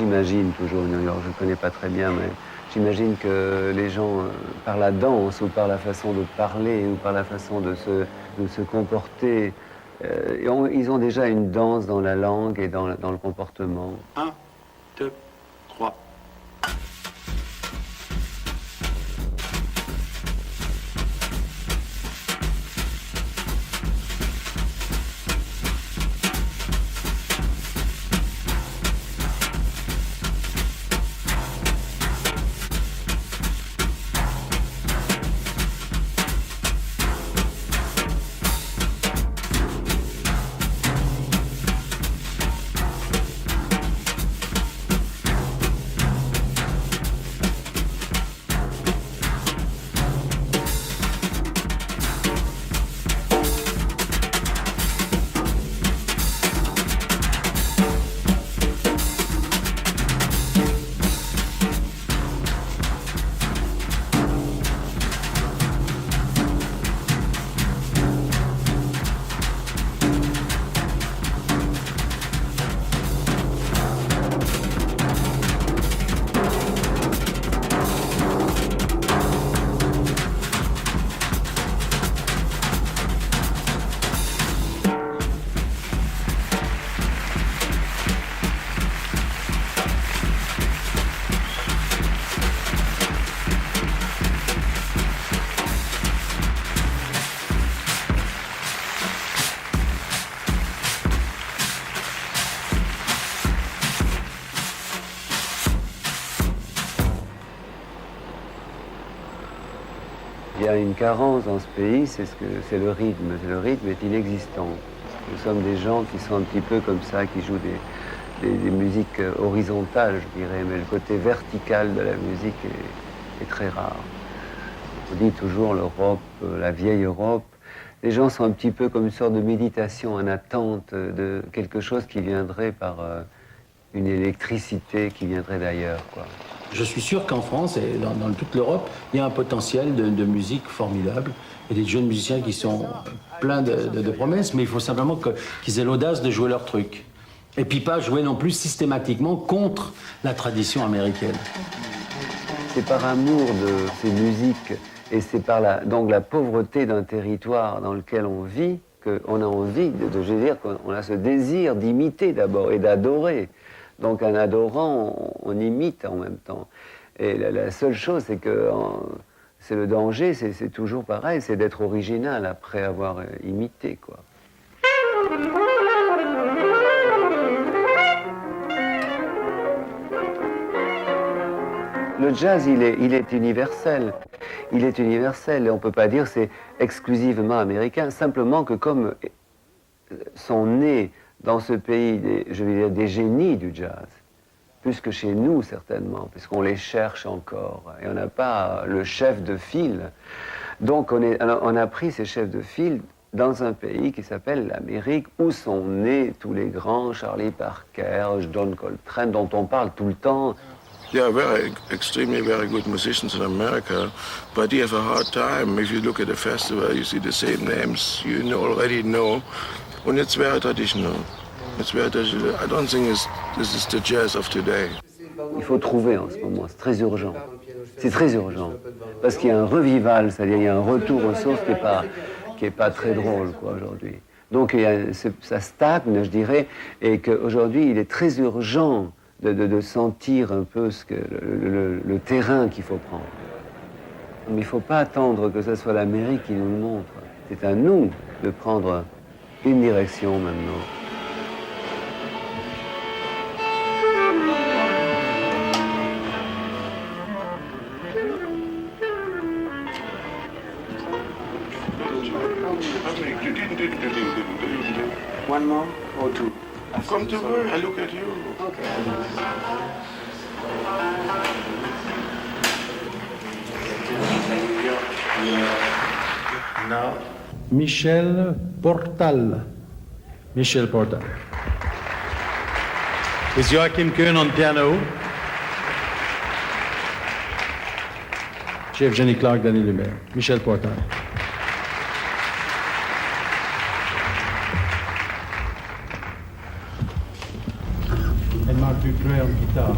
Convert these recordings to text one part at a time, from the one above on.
j'imagine toujours New York, je ne connais pas très bien, mais j'imagine que les gens, par la danse ou par la façon de parler ou par la façon de se comporter, ils ont déjà une danse dans la langue et dans le comportement. 1, 2, 3. Il y a une carence dans ce pays, c'est le rythme. Le rythme est inexistant. Nous sommes des gens qui sont un petit peu comme ça, qui jouent des musiques horizontales, je dirais, mais le côté vertical de la musique est très rare. On dit toujours l'Europe, la vieille Europe. Les gens sont un petit peu comme une sorte de méditation en attente de quelque chose qui viendrait par une électricité qui viendrait d'ailleurs, quoi. Je suis sûr qu'en France et dans toute l'Europe, il y a un potentiel de musique formidable et des jeunes musiciens qui sont pleins de promesses, mais il faut simplement qu'ils aient l'audace de jouer leur truc. Et puis pas jouer non plus systématiquement contre la tradition américaine. C'est par amour de ces musiques et c'est par donc la pauvreté d'un territoire dans lequel on vit qu'on a envie je veux dire qu'on a ce désir d'imiter d'abord et d'adorer. Donc en adorant, on imite en même temps. Et la seule chose, c'est que c'est le danger, c'est toujours pareil, c'est d'être original après avoir imité, quoi. Le jazz, il est universel. Il est universel et on ne peut pas dire c'est exclusivement américain. Simplement que comme sont nés dans ce pays, je veux dire, des génies du jazz, plus que chez nous certainement, puisqu'on les cherche encore, et on n'a pas le chef de file. Donc on a pris ces chefs de file dans un pays qui s'appelle l'Amérique, où sont nés tous les grands, Charlie Parker, John Coltrane, dont on parle tout le temps. There are extremely very good musicians in America, but they have a hard time. If you look at the festival, you see the same names you already know. And it's very traditional. It's very traditional. I don't think this is the jazz of today. Il faut trouver en ce moment, c'est très urgent. C'est très urgent. Parce qu'il y a un revival, c'est-à-dire il y a un retour aux sources qui est pas très drôle, quoi, aujourd'hui. Donc ça stagne, je dirais, et qu'aujourd'hui il est très urgent de sentir un peu le terrain qu'il faut prendre. Mais il ne faut pas attendre que ce soit l'Amérique qui nous le montre. C'est à nous de prendre une direction maintenant. One more or two? Come to work, I look at you. Okay. Now, Michel Portal. Michel Portal. With Joachim Kuhn on piano. Chef Jenny Clark, Danny Lumière. Michel Portal. And Mark pu jouer en guitare.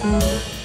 Mm.